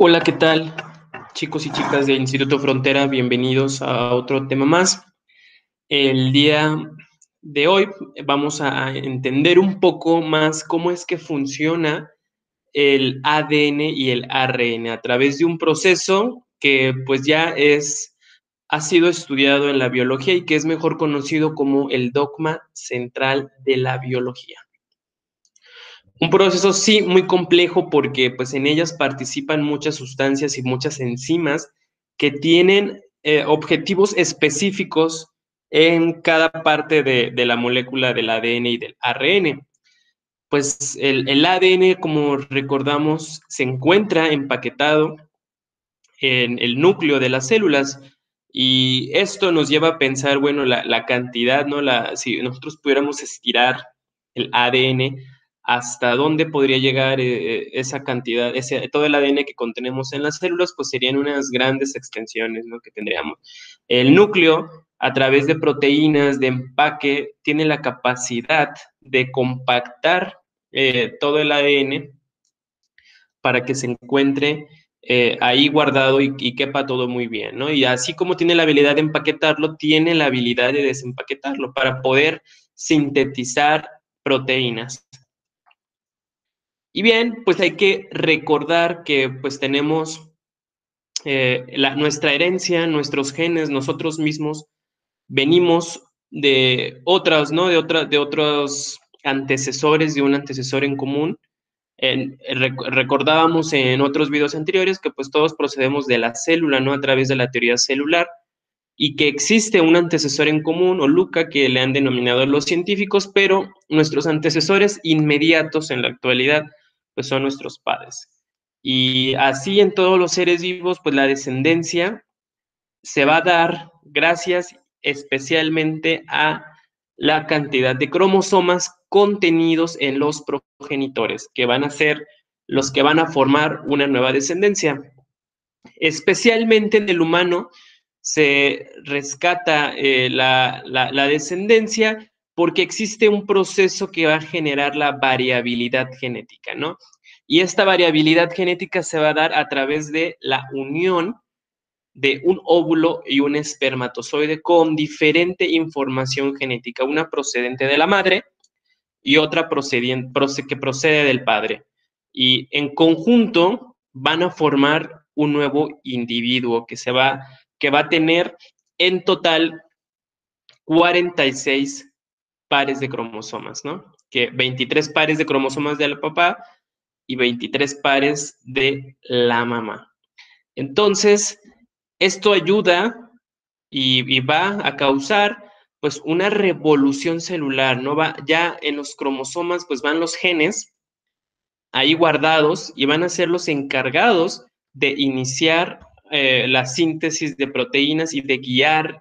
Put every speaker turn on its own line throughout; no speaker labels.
Hola, ¿qué tal, chicos y chicas del Instituto Frontera? Bienvenidos a otro tema más. El día de hoy vamos a entender un poco más cómo es que funciona el ADN y el ARN a través de un proceso que pues ha sido estudiado en la biología y que es mejor conocido como el dogma central de la biología. Un proceso sí muy complejo porque pues en ellas participan muchas sustancias y muchas enzimas que tienen objetivos específicos en cada parte de la molécula del ADN y del ARN. Pues el ADN, como recordamos, se encuentra empaquetado en el núcleo de las células y esto nos lleva a pensar, bueno, la cantidad, ¿no? Si nosotros pudiéramos estirar el ADN, ¿hasta dónde podría llegar esa cantidad, todo el ADN que contenemos en las células? Pues serían unas grandes extensiones, ¿no? Que tendríamos. El núcleo, a través de proteínas de empaque, tiene la capacidad de compactar todo el ADN para que se encuentre ahí guardado y quepa todo muy bien, ¿no? Y así como tiene la habilidad de empaquetarlo, tiene la habilidad de desempaquetarlo para poder sintetizar proteínas. Y bien, pues hay que recordar que pues tenemos nuestra herencia, nuestros genes, nosotros mismos venimos de otras, ¿no? De otros antecesores, de un antecesor en común. Recordábamos en otros videos anteriores que pues todos procedemos de la célula, ¿no? A través de la teoría celular y que existe un antecesor en común o LUCA que le han denominado los científicos, pero nuestros antecesores inmediatos en la actualidad pues son nuestros padres. Y así en todos los seres vivos pues la descendencia se va a dar gracias especialmente a la cantidad de cromosomas contenidos en los progenitores, que van a ser los que van a formar una nueva descendencia. Especialmente en el humano se rescata la descendencia porque existe un proceso que va a generar la variabilidad genética, ¿no? Y esta variabilidad genética se va a dar a través de la unión de un óvulo y un espermatozoide con diferente información genética, una procedente de la madre y otra que procede del padre. Y en conjunto van a formar un nuevo individuo que va a tener en total 46 pares de cromosomas, ¿no? Que 23 pares de cromosomas del papá y 23 pares de la mamá. Entonces, esto ayuda y va a causar pues una revolución celular, ¿no? Ya en los cromosomas pues van los genes ahí guardados y van a ser los encargados de iniciar la síntesis de proteínas y de guiar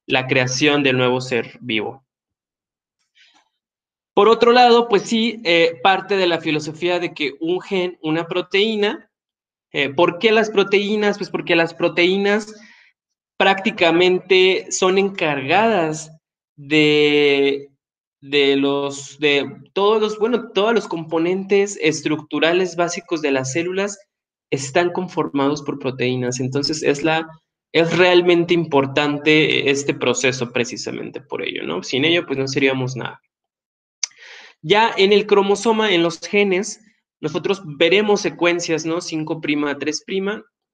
la creación del nuevo ser vivo. Por otro lado, pues sí, parte de la filosofía de que un gen, una proteína, ¿por qué las proteínas? Pues porque las proteínas prácticamente son encargadas de todos los componentes estructurales básicos de las células están conformados por proteínas. Entonces, es realmente importante este proceso precisamente por ello, ¿no? Sin ello, pues no seríamos nada. Ya en el cromosoma, en los genes, nosotros veremos secuencias, ¿no? 5' a 3',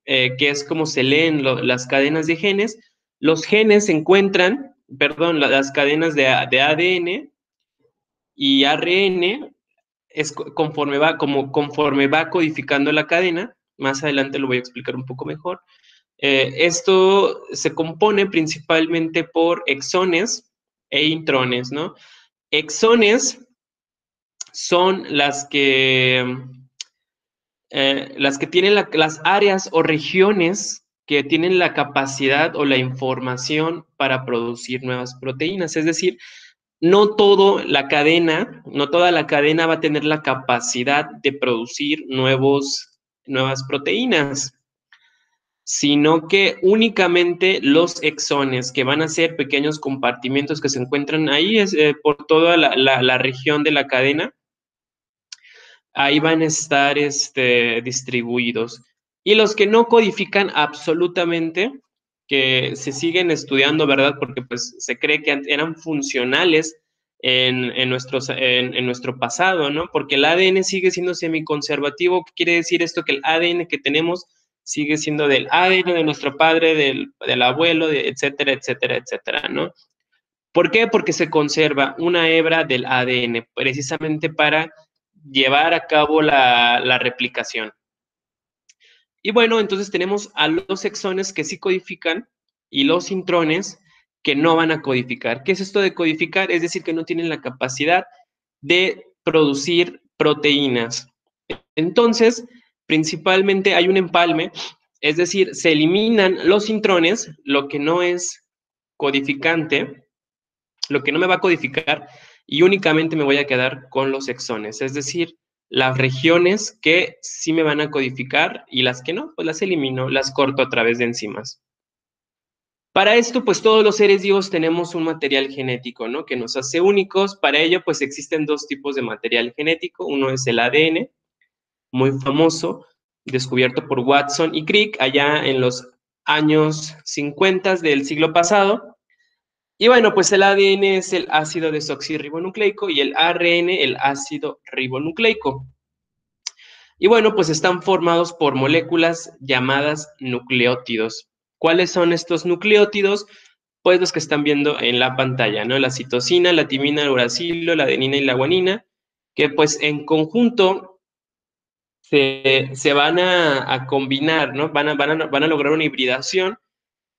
que es como se leen las cadenas de genes. Los genes se encuentran, perdón, las cadenas de ADN y ARN es conforme va codificando la cadena. Más adelante lo voy a explicar un poco mejor. Esto se compone principalmente por exones e intrones, ¿no? Exones son las que tienen las áreas o regiones que tienen la capacidad o la información para producir nuevas proteínas. Es decir, no toda la cadena va a tener la capacidad de producir nuevas proteínas, sino que únicamente los exones, que van a ser pequeños compartimentos que se encuentran ahí por toda la región de la cadena, ahí van a estar distribuidos. y los que no codifican absolutamente, que se siguen estudiando, ¿verdad? Porque pues se cree que eran funcionales en nuestro pasado, ¿no? Porque el ADN sigue siendo semiconservativo. ¿Qué quiere decir esto? Que el ADN que tenemos sigue siendo del ADN de nuestro padre, del abuelo, etcétera, etcétera, etcétera, ¿no? ¿Por qué? Porque se conserva una hebra del ADN precisamente para llevar a cabo la replicación. Y bueno, entonces tenemos a los exones que sí codifican y los intrones que no van a codificar. ¿Qué es esto de codificar? Es decir, que no tienen la capacidad de producir proteínas. Entonces, principalmente hay un empalme, es decir, se eliminan los intrones, lo que no es codificante, lo que no me va a codificar, y únicamente me voy a quedar con los exones, es decir, las regiones que sí me van a codificar y las que no, pues las elimino, las corto a través de enzimas. Para esto, pues todos los seres vivos tenemos un material genético, ¿no? Que nos hace únicos. Para ello, pues existen dos tipos de material genético. Uno es el ADN, muy famoso, descubierto por Watson y Crick allá en los años 50 del siglo pasado. Y bueno, pues el ADN es el ácido desoxirribonucleico y el ARN el ácido ribonucleico. Y bueno, pues están formados por moléculas llamadas nucleótidos. ¿Cuáles son estos nucleótidos? Pues los que están viendo en la pantalla, ¿no? La citosina, la timina, el uracilo, la adenina y la guanina, que pues en conjunto se van a combinar, ¿no? Van a lograr una hibridación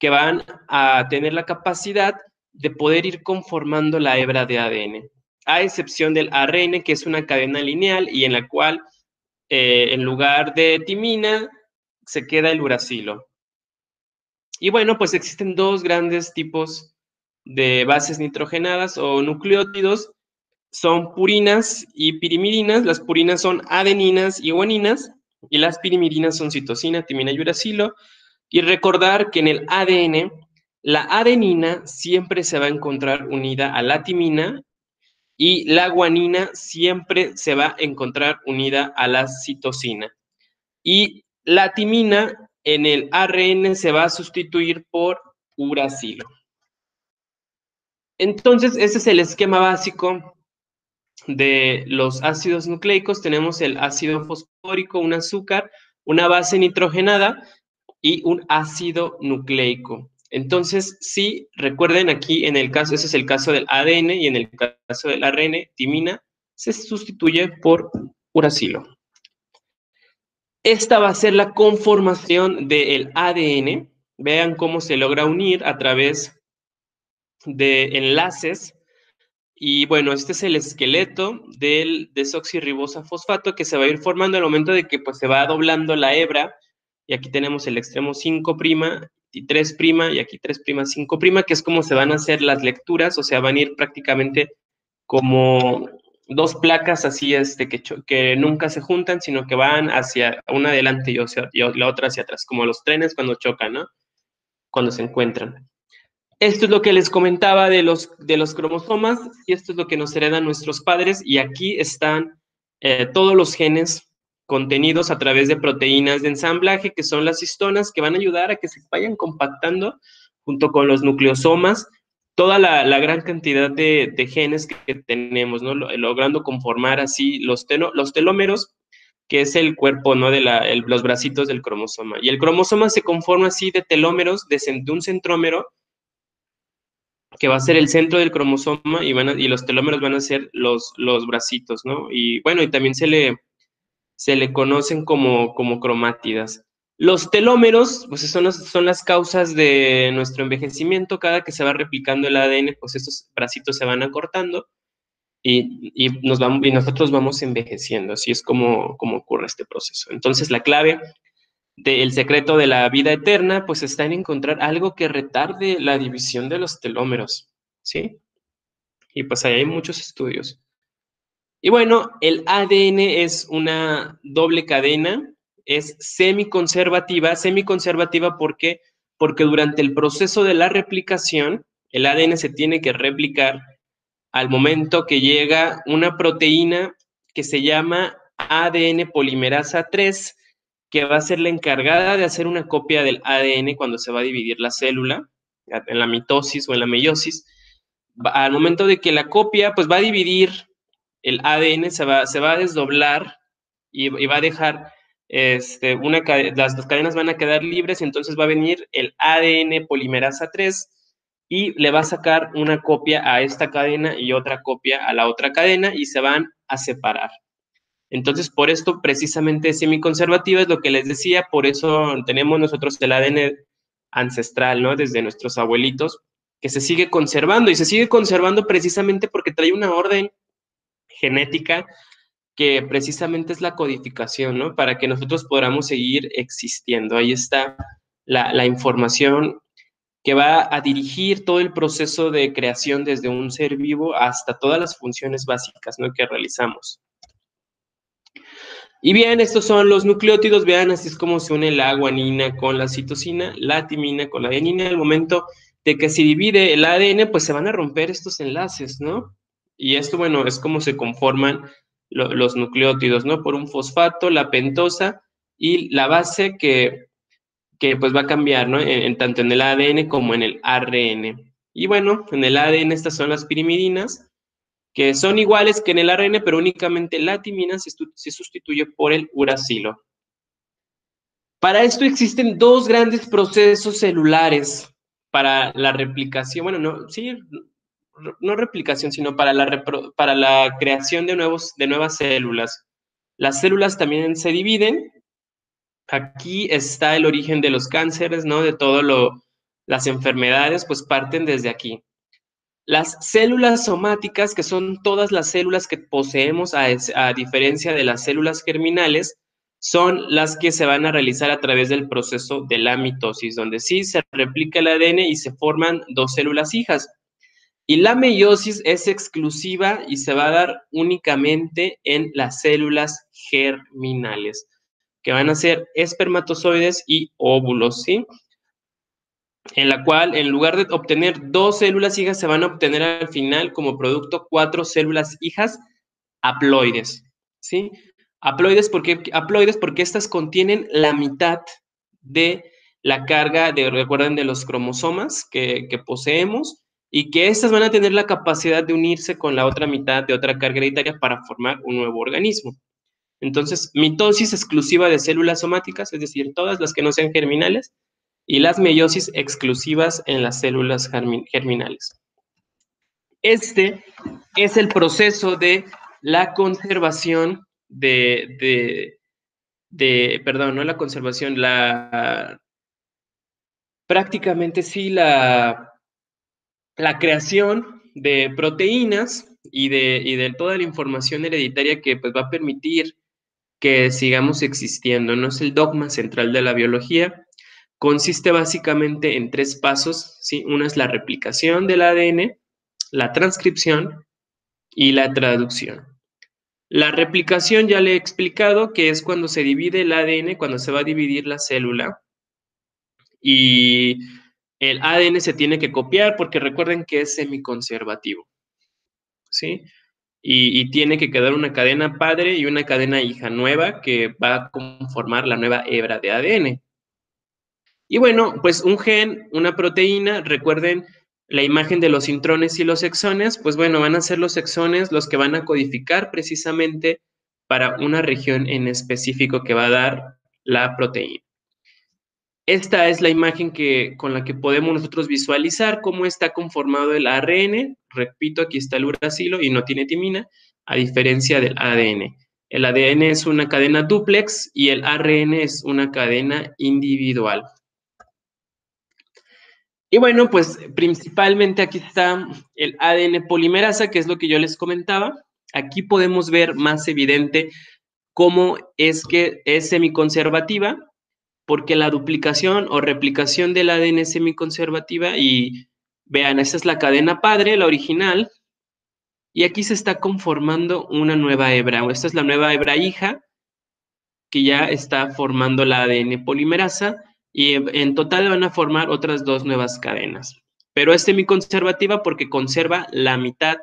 que van a tener la capacidad de poder ir conformando la hebra de ADN, a excepción del ARN, que es una cadena lineal y en la cual en lugar de timina se queda el uracilo. Y bueno, pues existen dos grandes tipos de bases nitrogenadas o nucleótidos, son purinas y pirimidinas. Las purinas son adeninas y guaninas y las pirimidinas son citosina, timina y uracilo. Y recordar que en el ADN, la adenina siempre se va a encontrar unida a la timina y la guanina siempre se va a encontrar unida a la citosina. Y la timina en el ARN se va a sustituir por uracilo. Entonces, ese es el esquema básico de los ácidos nucleicos. Tenemos el ácido fosfórico, un azúcar, una base nitrogenada y un ácido nucleico. Entonces, sí, recuerden aquí en el caso, ese es el caso del ADN y en el caso del ARN, timina se sustituye por uracilo. Esta va a ser la conformación del ADN. Vean cómo se logra unir a través de enlaces. Y bueno, este es el esqueleto del desoxirribosa fosfato que se va a ir formando al momento de que pues, se va doblando la hebra. Y aquí tenemos el extremo 5' y 3', y aquí 3', 5', que es como se van a hacer las lecturas, o sea, van a ir prácticamente como dos placas así que nunca se juntan, sino que van hacia una adelante y la otra hacia atrás, como los trenes cuando chocan, ¿no? Cuando se encuentran. Esto es lo que les comentaba de los cromosomas y esto es lo que nos heredan nuestros padres y aquí están todos los genes contenidos a través de proteínas de ensamblaje que son las histonas que van a ayudar a que se vayan compactando junto con los nucleosomas toda la gran cantidad de genes que tenemos, ¿no? Logrando conformar así los telómeros, que es el cuerpo, ¿no? Los bracitos del cromosoma. Y el cromosoma se conforma así de telómeros, de un centrómero, que va a ser el centro del cromosoma y los telómeros van a ser los bracitos, ¿no? Y bueno, y también se le conocen como cromátidas. Los telómeros, pues son las causas de nuestro envejecimiento. Cada que se va replicando el ADN, pues estos bracitos se van acortando y nosotros vamos envejeciendo. Así es como ocurre este proceso. Entonces, la clave del secreto de la vida eterna, pues está en encontrar algo que retarde la división de los telómeros, ¿sí? Y pues ahí hay muchos estudios. Y bueno, el ADN es una doble cadena, es semiconservativa. Semiconservativa, ¿por qué? Porque durante el proceso de la replicación, el ADN se tiene que replicar al momento que llega una proteína que se llama ADN polimerasa 3, que va a ser la encargada de hacer una copia del ADN cuando se va a dividir la célula, en la mitosis o en la meiosis. Al momento de que la copia, pues va a dividir el ADN, se va a desdoblar y va a dejar, las cadenas van a quedar libres, entonces va a venir el ADN polimerasa 3 y le va a sacar una copia a esta cadena y otra copia a la otra cadena y se van a separar. Entonces, por esto precisamente es semiconservativa, es lo que les decía, por eso tenemos nosotros el ADN ancestral, ¿no? Desde nuestros abuelitos, que se sigue conservando y se sigue conservando precisamente porque trae una orden genética que precisamente es la codificación, ¿no? Para que nosotros podamos seguir existiendo. Ahí está la información que va a dirigir todo el proceso de creación desde un ser vivo hasta todas las funciones básicas, ¿no? Que realizamos. Y bien, estos son los nucleótidos, vean, así es como se une la guanina con la citosina, la timina con la adenina. Al momento de que se divide el ADN, pues se van a romper estos enlaces, ¿no? Y esto, bueno, es como se conforman los nucleótidos, ¿no? Por un fosfato, la pentosa y la base que pues va a cambiar, ¿no? Tanto en el ADN como en el ARN. Y bueno, en el ADN estas son las pirimidinas, que son iguales que en el ARN, pero únicamente la timina se sustituye por el uracilo. Para esto existen dos grandes procesos celulares para la replicación, bueno, no, sí, no replicación, sino para para la creación de nuevas células. Las células también se dividen. Aquí está el origen de los cánceres, ¿no? De las enfermedades, pues parten desde aquí. Las células somáticas, que son todas las células que poseemos, a diferencia de las células germinales, son las que se van a realizar a través del proceso de la mitosis, donde sí se replica el ADN y se forman dos células hijas. Y la meiosis es exclusiva y se va a dar únicamente en las células germinales, que van a ser espermatozoides y óvulos, ¿sí? En la cual, en lugar de obtener dos células hijas, se van a obtener al final como producto cuatro células hijas haploides, ¿sí? Haploides porque estas contienen la mitad de la carga, recuerden, de los cromosomas que poseemos, y que estas van a tener la capacidad de unirse con la otra mitad de otra carga hereditaria para formar un nuevo organismo. Entonces, mitosis exclusiva de células somáticas, es decir, todas las que no sean germinales, y las meiosis exclusivas en las células germinales. Este es el proceso de la conservación perdón, no la conservación, prácticamente sí, la creación de proteínas y de toda la información hereditaria que pues, va a permitir que sigamos existiendo, ¿no? Es el dogma central de la biología. Consiste básicamente en tres pasos, ¿sí? Una es la replicación del ADN, la transcripción y la traducción. La replicación ya le he explicado que es cuando se divide el ADN, cuando se va a dividir la célula y el ADN se tiene que copiar porque recuerden que es semiconservativo, ¿sí? Y tiene que quedar una cadena padre y una cadena hija nueva que va a conformar la nueva hebra de ADN. Y bueno, pues un gen, una proteína, recuerden la imagen de los intrones y los exones, pues bueno, van a ser los exones los que van a codificar precisamente para una región en específico que va a dar la proteína. Esta es la imagen con la que podemos nosotros visualizar cómo está conformado el ARN. Repito, aquí está el uracilo y no tiene timina, a diferencia del ADN. El ADN es una cadena dúplex y el ARN es una cadena individual. Y bueno, pues principalmente aquí está el ADN polimerasa, que es lo que yo les comentaba. Aquí podemos ver más evidente cómo es que es semiconservativa, porque la duplicación o replicación del ADN es semiconservativa y vean, esta es la cadena padre, la original, y aquí se está conformando una nueva hebra, o esta es la nueva hebra hija, que ya está formando la ADN polimerasa, y en total van a formar otras dos nuevas cadenas. Pero es semiconservativa porque conserva la mitad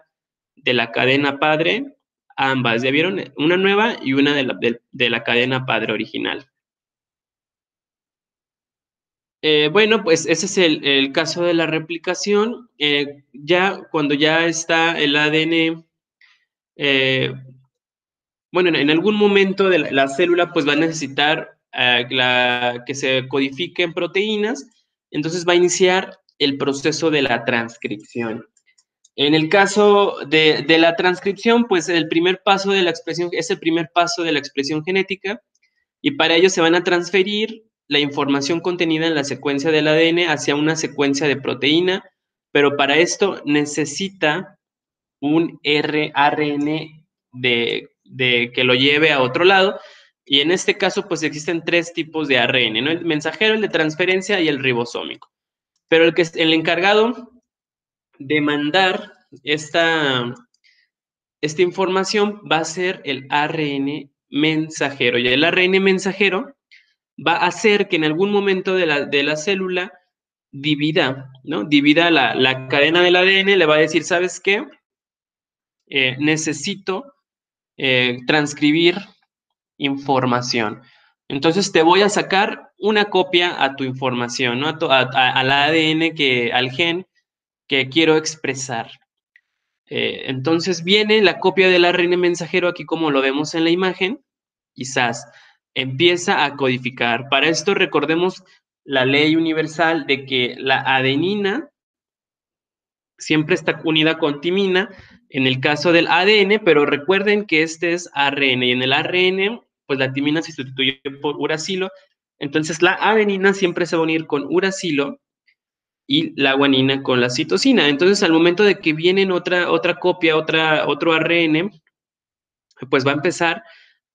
de la cadena padre, ambas, ¿ya vieron? Una nueva y una de la cadena padre original. Bueno, pues ese es el caso de la replicación. Ya cuando ya está el ADN, eh, bueno, en algún momento de la célula, pues va a necesitar que se codifiquen proteínas, entonces va a iniciar el proceso de la transcripción. En el caso de la transcripción, pues el primer paso de la expresión es el primer paso de la expresión genética, y para ello se van a transferir la información contenida en la secuencia del ADN hacia una secuencia de proteína, pero para esto necesita un rRNA que lo lleve a otro lado, y en este caso pues existen tres tipos de ARN, ¿no? El mensajero, el de transferencia y el ribosómico. Pero el encargado de mandar esta información va a ser el ARN mensajero, y el ARN mensajero va a hacer que en algún momento de la célula divida, ¿no? Divida la cadena del ADN, le va a decir, ¿sabes qué? Necesito transcribir información. Entonces te voy a sacar una copia a tu información, ¿no? Al ADN, al gen que quiero expresar. Entonces viene la copia del ARN mensajero, aquí como lo vemos en la imagen, quizás empieza a codificar. Para esto recordemos la ley universal de que la adenina siempre está unida con timina en el caso del ADN, pero recuerden que este es ARN, y en el ARN, pues la timina se sustituye por uracilo, entonces la adenina siempre se va a unir con uracilo y la guanina con la citosina. Entonces, al momento de que viene otra copia, otro ARN, pues va a empezar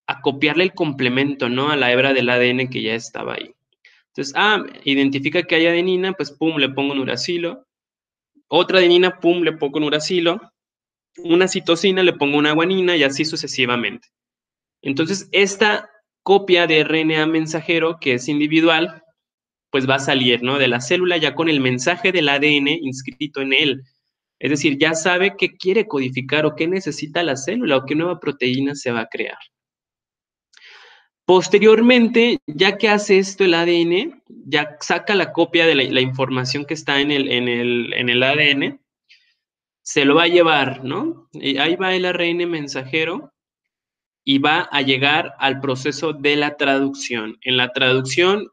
a copiarle el complemento, ¿no? A la hebra del ADN que ya estaba ahí. Entonces, identifica que hay adenina, pues pum, le pongo un uracilo. Otra adenina, pum, le pongo un uracilo. Una citosina, le pongo una guanina y así sucesivamente. Entonces, esta copia de RNA mensajero, que es individual, pues va a salir, ¿no? De la célula ya con el mensaje del ADN inscrito en él. Es decir, ya sabe qué quiere codificar o qué necesita la célula o qué nueva proteína se va a crear. Posteriormente, ya que hace esto el ADN, ya saca la copia de la información que está en el ADN, se lo va a llevar, ¿no? Y ahí va el ARN mensajero y va a llegar al proceso de la traducción. En la traducción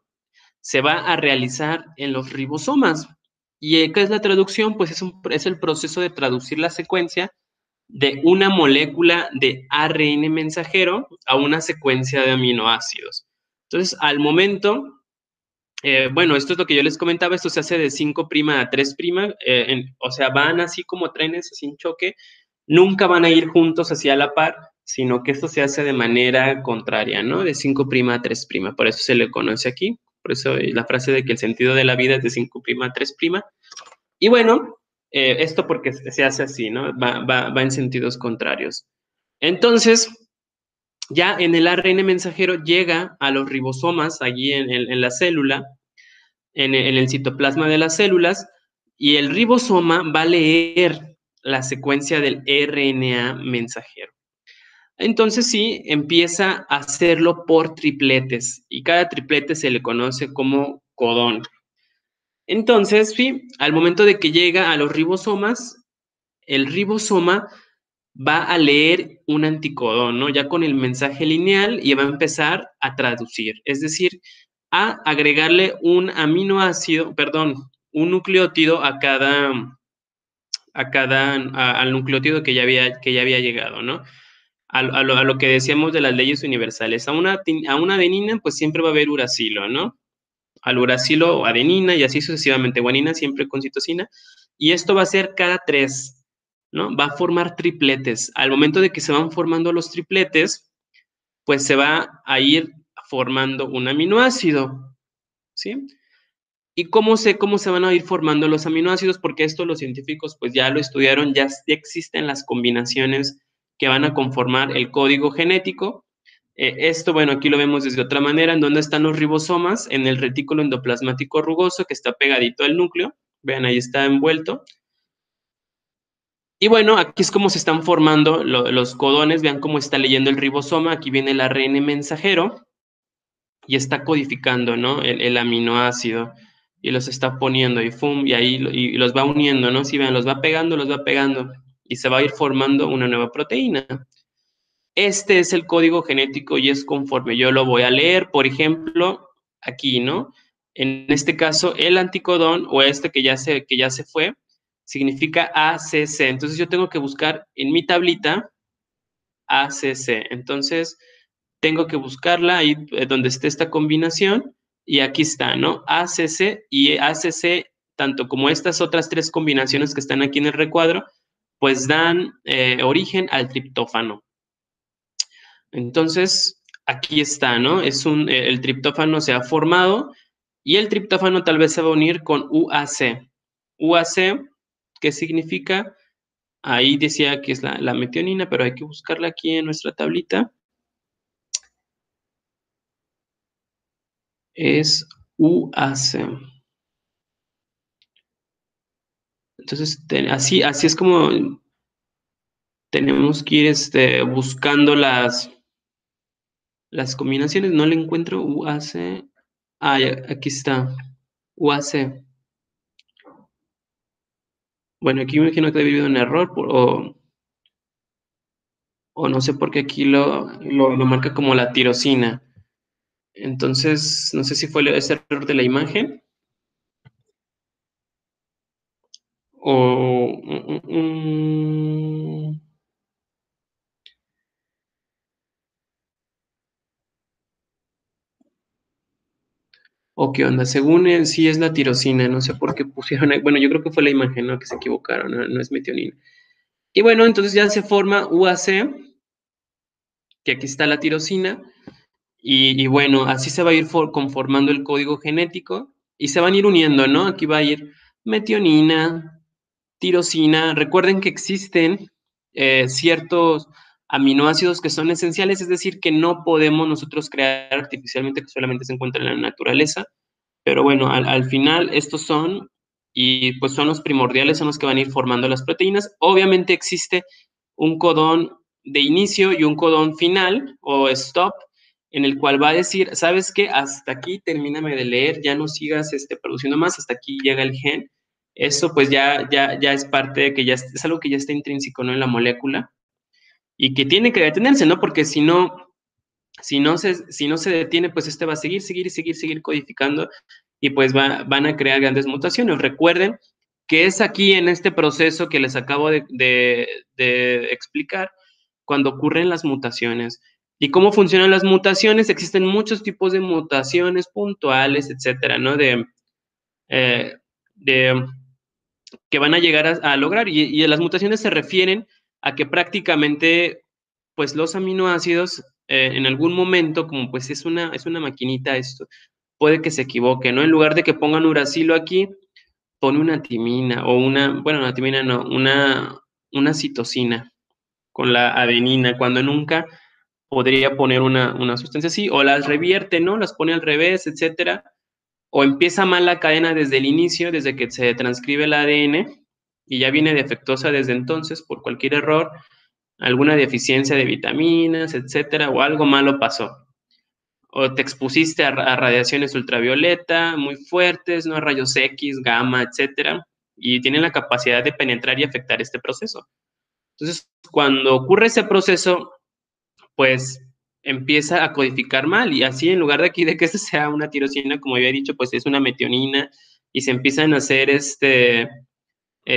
se va a realizar en los ribosomas. ¿Y qué es la traducción? Pues es el proceso de traducir la secuencia de una molécula de ARN mensajero a una secuencia de aminoácidos. Entonces, al momento, bueno, esto es lo que yo les comentaba, esto se hace de 5' a 3', o sea, van así como trenes sin choque, nunca van a ir juntos hacia la par, sino que esto se hace de manera contraria, ¿no? De 5' a 3', por eso se le conoce aquí, por eso la frase de que el sentido de la vida es de 5' a 3'. Y bueno, esto porque se hace así, ¿no? Va en sentidos contrarios. Entonces, ya en el ARN mensajero llega a los ribosomas, allí en la célula, en el citoplasma de las células, y el ribosoma va a leer la secuencia del RNA mensajero. Entonces sí, empieza a hacerlo por tripletes, y cada triplete se le conoce como codón. Entonces, sí, al momento de que llega a los ribosomas, el ribosoma va a leer un anticodón, ¿no? Ya con el mensaje lineal, y va a empezar a traducir, es decir, a agregarle un aminoácido, perdón, un nucleótido al nucleótido que ya había llegado, ¿no? A lo que decíamos de las leyes universales. A una adenina, pues siempre va a haber uracilo, ¿no? Al uracilo, adenina, y así sucesivamente. Guanina siempre con citosina. Y esto va a ser cada 3, ¿no? Va a formar tripletes. Al momento de que se van formando los tripletes, pues se va a ir formando un aminoácido, ¿sí? ¿Y cómo sé cómo se van a ir formando los aminoácidos? Porque esto los científicos pues ya lo estudiaron, ya existen las combinaciones que van a conformar el código genético. Esto, bueno, aquí lo vemos desde otra manera, en donde están los ribosomas, en el retículo endoplasmático rugoso que está pegadito al núcleo. Vean, ahí está envuelto. Y bueno, aquí es como se están formando los codones. Vean cómo está leyendo el ribosoma. Aquí viene el ARN mensajero y está codificando, ¿no? El aminoácido. y los está poniendo y ¡fum! Y ahí y los va uniendo, ¿no? Si ven, los va pegando y se va a ir formando una nueva proteína. Este es el código genético y es conforme yo lo voy a leer, por ejemplo, aquí, ¿no? En este caso, el anticodón o este que ya se fue, significa ACC. Entonces yo tengo que buscar en mi tablita ACC. Entonces tengo que buscarla ahí donde esté esta combinación y aquí está, ¿no? ACC y ACC, tanto como estas otras tres combinaciones que están aquí en el recuadro, pues dan origen al triptófano. Entonces, aquí está, ¿no? El triptófano se ha formado y el triptófano tal vez se va a unir con UAC. UAC, ¿qué significa? Ahí decía que es la metionina, pero hay que buscarla aquí en nuestra tablita. Es UAC. Entonces, así es como tenemos que ir buscando las combinaciones. No le encuentro UAC. Ah, ya, aquí está. UAC. Bueno, aquí me imagino que ha habido un error o no sé por qué aquí lo marca como la tirosina. Entonces, no sé si fue ese error de la imagen o... ¿O qué onda? Según él, sí es la tirosina, no sé por qué pusieron ahí. Bueno, yo creo que fue la imagen, ¿no? Que se equivocaron, no es metionina. Y bueno, entonces ya se forma UAC, que aquí está la tirosina, y bueno, así se va a ir conformando el código genético y se van a ir uniendo, ¿no? Aquí va a ir metionina, tirosina. Recuerden que existen ciertos aminoácidos que son esenciales, es decir, que no podemos nosotros crear artificialmente, que solamente se encuentran en la naturaleza. Pero bueno, al final estos son, y pues son los primordiales, son los que van a ir formando las proteínas. Obviamente existe un codón de inicio y un codón final o stop, en el cual va a decir, ¿sabes qué? Hasta aquí termíname de leer, ya no sigas produciendo más, hasta aquí llega el gen. Eso pues ya es parte de que es algo que ya está intrínseco, ¿no? En la molécula y que tiene que detenerse, ¿no? Porque si no se detiene, pues va a seguir codificando y pues van a crear grandes mutaciones. Recuerden que es aquí en este proceso que les acabo de explicar cuando ocurren las mutaciones. ¿Y cómo funcionan las mutaciones? Existen muchos tipos de mutaciones puntuales, etcétera, ¿no? Eh, de que van a llegar a lograr. Y las mutaciones se refieren a que prácticamente, pues los aminoácidos, en algún momento, como pues es una maquinita esto, puede que se equivoque, ¿no? En lugar de que pongan uracilo aquí, pone una timina o bueno, una timina no, una citosina con la adenina, cuando nunca podría poner una sustancia así, o las revierte, ¿no? Las pone al revés, etcétera, o empieza mal la cadena desde el inicio, desde que se transcribe el ADN, y ya viene defectuosa desde entonces por cualquier error, alguna deficiencia de vitaminas, etcétera, o algo malo pasó. O te expusiste a radiaciones ultravioleta muy fuertes, ¿no? A rayos X, gamma, etcétera, y tienen la capacidad de penetrar y afectar este proceso. Entonces, cuando ocurre ese proceso, pues empieza a codificar mal y así en lugar de aquí de que este sea una tirosina, como había dicho, pues es una metionina y se empiezan a hacer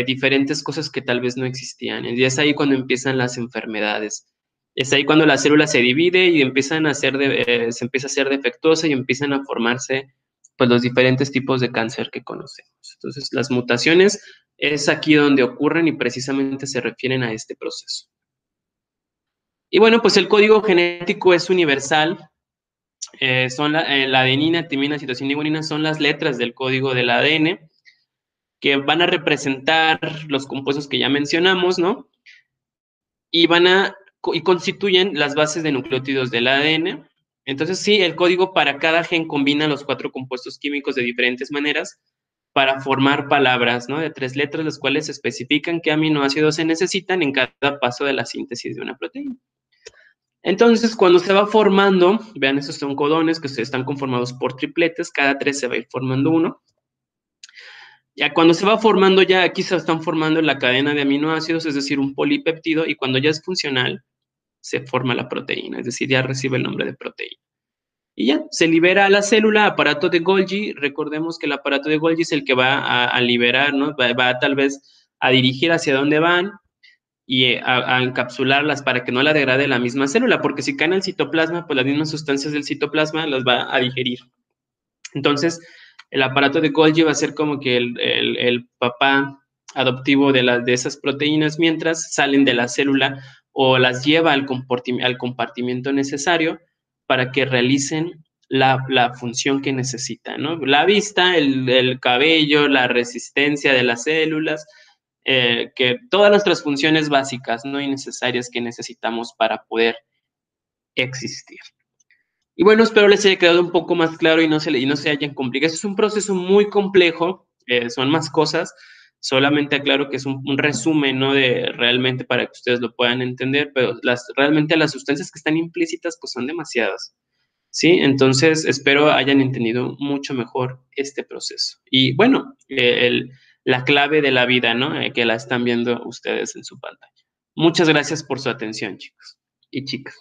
diferentes cosas que tal vez no existían. Y es ahí cuando empiezan las enfermedades. Es ahí cuando la célula se divide y se empieza a ser defectuosa y empiezan a formarse pues los diferentes tipos de cáncer que conocemos. Entonces, las mutaciones es aquí donde ocurren y precisamente se refieren a este proceso. Y bueno, pues el código genético es universal. Son la adenina, timina, citosina y guanina son las letras del código del ADN que van a representar los compuestos que ya mencionamos, ¿no? Y y constituyen las bases de nucleótidos del ADN. Entonces, sí, el código para cada gen combina los 4 compuestos químicos de diferentes maneras para formar palabras, ¿no? De 3 letras, las cuales especifican qué aminoácidos se necesitan en cada paso de la síntesis de una proteína. Entonces, cuando se va formando, vean, estos son codones que están conformados por tripletes, cada 3 se va a ir formando uno. Ya cuando se va formando, ya aquí se están formando la cadena de aminoácidos, es decir, un polipéptido, y cuando ya es funcional, se forma la proteína, es decir, ya recibe el nombre de proteína. Y ya, se libera a la célula, aparato de Golgi. Recordemos que el aparato de Golgi es el que va a liberar, ¿no? Va tal vez a dirigir hacia dónde van y a encapsularlas para que no la degrade la misma célula, porque si caen al citoplasma, pues las mismas sustancias del citoplasma las va a digerir. Entonces, el aparato de Golgi va a ser como que el papá adoptivo de esas proteínas mientras salen de la célula o las lleva al compartimiento necesario para que realicen la función que necesitan, ¿no? La vista, el cabello, la resistencia de las células, que todas nuestras funciones básicas, ¿no? Y necesarias que necesitamos para poder existir. Y bueno, espero les haya quedado un poco más claro y no se hayan complicado. Es un proceso muy complejo, son más cosas. Solamente aclaro que es un resumen, ¿no? De realmente para que ustedes lo puedan entender, pero realmente las sustancias que están implícitas pues son demasiadas, ¿sí? Entonces espero hayan entendido mucho mejor este proceso. Y bueno, la clave de la vida, ¿no? Que la están viendo ustedes en su pantalla. Muchas gracias por su atención, chicos y chicas.